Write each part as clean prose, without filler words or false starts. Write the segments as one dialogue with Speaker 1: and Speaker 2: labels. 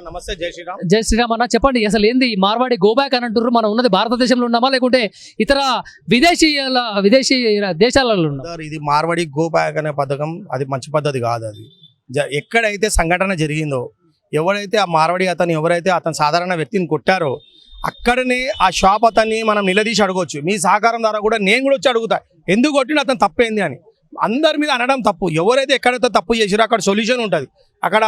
Speaker 1: నమస్తే, జై శ్రీరామ్.
Speaker 2: జై శ్రీరామ్ అన్న, చెప్పండి అసలు ఏంది మార్వాడి గో బ్యాక్ అని అంటున్నారు? మనం ఉన్నది భారతదేశంలో ఉన్నామా లేకుంటే ఇతర విదేశీ దేశాలలో ఉన్నాం?
Speaker 1: ఇది మార్వాడి గో బ్యాక్ అనే పథకం అది మంచి పద్ధతి కాదు. అది ఎక్కడైతే సంఘటన జరిగిందో, ఎవరైతే ఆ మార్వాడి ఎవరైతే అతను సాధారణ వ్యక్తిని కొట్టారో అక్కడనే ఆ షాప్ అతన్ని మనం నిలదీసి అడగవచ్చు. మీ సహకారం ద్వారా కూడా నేను కూడా వచ్చి అడుగుతా, ఎందుకు కొట్టిన అతను తప్పేంది అని. అందరి మీద అనడం తప్పు. ఎవరైతే ఎక్కడైతే తప్పు చేసిరో అక్కడ సొల్యూషన్ ఉంటుంది. అక్కడ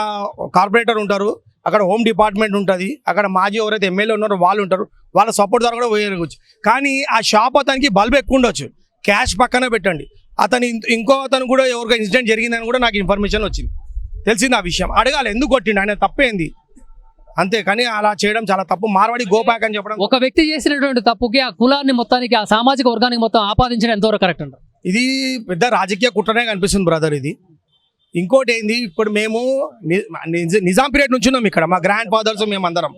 Speaker 1: కార్పొరేటర్ ఉంటారు, అక్కడ హోమ్ డిపార్ట్మెంట్ ఉంటుంది, అక్కడ మాజీ ఎవరైతే ఎమ్మెల్యే ఉన్నారో వాళ్ళు ఉంటారు, వాళ్ళ సపోర్ట్ ద్వారా కూడా పోయవచ్చు. కానీ ఆ షాప్ అతనికి బల్బ్ ఎక్కువ ఉండొచ్చు, క్యాష్ పక్కన పెట్టండి. ఇంకో అతను కూడా ఎవరికైనా ఇన్సిడెంట్ జరిగిందని కూడా నాకు ఇన్ఫర్మేషన్ వచ్చింది, తెలిసింది ఆ విషయం. అడగాలి ఎందుకు కొట్టిండు, ఆయన తప్పేంది అంతే. కానీ అలా చేయడం చాలా తప్పు. మార్వాడి గో బ్యాక్ అని చెప్పడం,
Speaker 2: ఒక వ్యక్తి చేసినటువంటి తప్పుకి ఆ కులాన్ని మొత్తానికి ఆ సామాజిక వర్గానికి మొత్తం ఆపాదించడం ఎంతవరకు కరెక్ట్ అంటారు?
Speaker 1: ఇది పెద్ద రాజకీయ కుట్రనే కనిపిస్తుంది బ్రదర్. ఇది ఇంకోటి ఏంది, ఇప్పుడు మేము నిజాం పీరియడ్ నుంచి ఉన్నాం ఇక్కడ, మా గ్రాండ్ ఫాదర్స్ మేమందరం.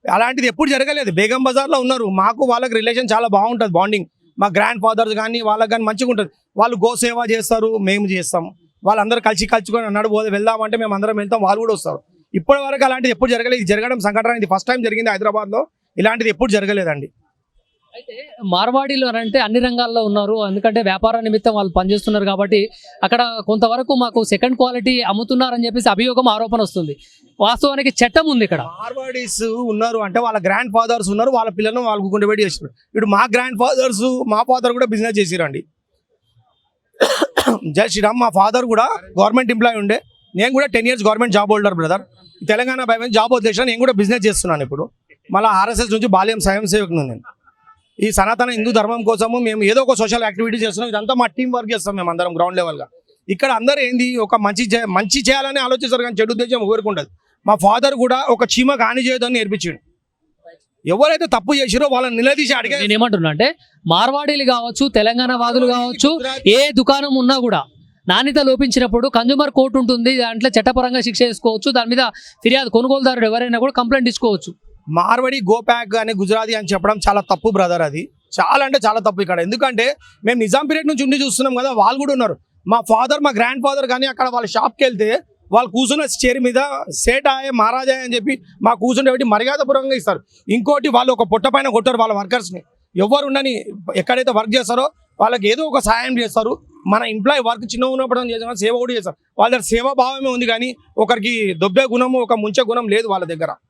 Speaker 1: అలాంటిది ఎప్పుడు జరగలేదు. బేగం బజార్లో ఉన్నారు, మాకు వాళ్ళకి రిలేషన్ చాలా బాగుంటుంది, బాండింగ్. మా గ్రాండ్ ఫాదర్స్ కానీ వాళ్ళకి కానీ మంచిగా ఉంటుంది. వాళ్ళు గో సేవ చేస్తారు, మేము చేస్తాం. వాళ్ళందరూ కలుసుకొని అన్నాడు పోతే వెళ్దామంటే మేము అందరం వెళ్తాం, వాళ్ళు కూడా వస్తారు. ఇప్పటి వరకు అలాంటిది ఎప్పుడు జరగలేదు. ఇది జరగడం సంఘటన ఇది ఫస్ట్ టైం జరిగింది హైదరాబాద్లో. ఇలాంటిది ఎప్పుడు జరగలేదండి.
Speaker 2: అయితే మార్వాడీలు అంటే అన్ని రంగాల్లో ఉన్నారు, ఎందుకంటే వ్యాపార నిమిత్తం వాళ్ళు పనిచేస్తున్నారు కాబట్టి అక్కడ కొంతవరకు మాకు సెకండ్ క్వాలిటీ అమ్ముతున్నారని చెప్పేసి అభియోగం, ఆరోపణ వస్తుంది. వాస్తవానికి చట్టం ఉంది ఇక్కడ.
Speaker 1: మార్వాడీస్ ఉన్నారు అంటే వాళ్ళ గ్రాండ్ ఫాదర్స్ ఉన్నారు, వాళ్ళ పిల్లలను వాళ్ళకు గుండెబెట్టి చేస్తున్నారు. ఇప్పుడు మా గ్రాండ్ ఫాదర్స్, మా ఫాదర్ కూడా బిజినెస్ చేసిరండి. జై శ్రీరామ్. మా ఫాదర్ కూడా గవర్నమెంట్ ఎంప్లాయీ ఉండే, నేను కూడా 10 years government job holder brother. Telangana by job వదిలేసిన నేను కూడా బిజినెస్ చేస్తున్నాను. ఇప్పుడు మళ్ళీ ఆర్ఎస్ఎస్ నుంచి బాల్యం స్వయం సేవకును నేను. ఈ సనాతన హిందూ ధర్మం కోసము మేము ఏదో ఒక సోషల్ యాక్టివిటీ చేస్తున్నాం. ఇదంతా మా టీం వర్క్ చేస్తాం మేము అందరం గ్రౌండ్ లెవెల్గా. ఇక్కడ అందరూ ఏంది, ఒక మంచి చేయాలని ఆలోచిస్తారు కానీ చెడు ఉద్దేశం ఎవరికి ఉండదు. మా ఫాదర్ కూడా ఒక చీమకు హాని చేయదని నేర్పించాడు. ఎవరైతే తప్పు చేసిరో వాళ్ళని నిలదీసి అడిగే.
Speaker 2: నేను ఏమంటున్నా అంటే మార్వాడీలు కావచ్చు, తెలంగాణ వాదులు కావచ్చు, ఏ దుకాణం ఉన్నా కూడా నాణ్యత లోపించినప్పుడు కన్జ్యూమర్ కోర్టు ఉంటుంది, దాంట్లో చట్టపరంగా శిక్ష వేసుకోవచ్చు. దాని మీద ఫిర్యాదు, కొనుగోలుదారుడు ఎవరైనా కూడా కంప్లైంట్ ఇచ్చుకోవచ్చు.
Speaker 1: మార్వాడి గో ప్యాక్ అని గుజరాతీ అని చెప్పడం చాలా తప్పు బ్రదర్. అది చాలా అంటే చాలా తప్పు ఇక్కడ. ఎందుకంటే మేము నిజాం పీరియడ్ నుంచి ఉండి చూస్తున్నాం కదా, వాళ్ళు కూడా ఉన్నారు. మా ఫాదర్, మా గ్రాండ్ ఫాదర్ కానీ అక్కడ వాళ్ళ షాప్కి వెళ్తే వాళ్ళు కూర్చున్న చైర్ మీద సేటాయే మహారాజాయే అని చెప్పి మా కూర్చుంటే పెట్టి మర్యాదపూర్వకంగా ఇస్తారు. ఇంకోటి వాళ్ళు ఒక పొట్ట పైన కొట్టారు వాళ్ళ వర్కర్స్ని. ఎవరు ఉండని ఎక్కడైతే వర్క్ చేస్తారో వాళ్ళకి ఏదో ఒక సహాయం చేస్తారు. మన ఎంప్లాయీ వర్క్ చిన్న ఉన్నప్పుడు చేసిన సేవ కూడా చేస్తారు. వాళ్ళ దగ్గర సేవా భావమే ఉంది కానీ ఒకరికి దొబ్బే గుణము, ఒక ముంచే గుణం లేదు వాళ్ళ దగ్గర.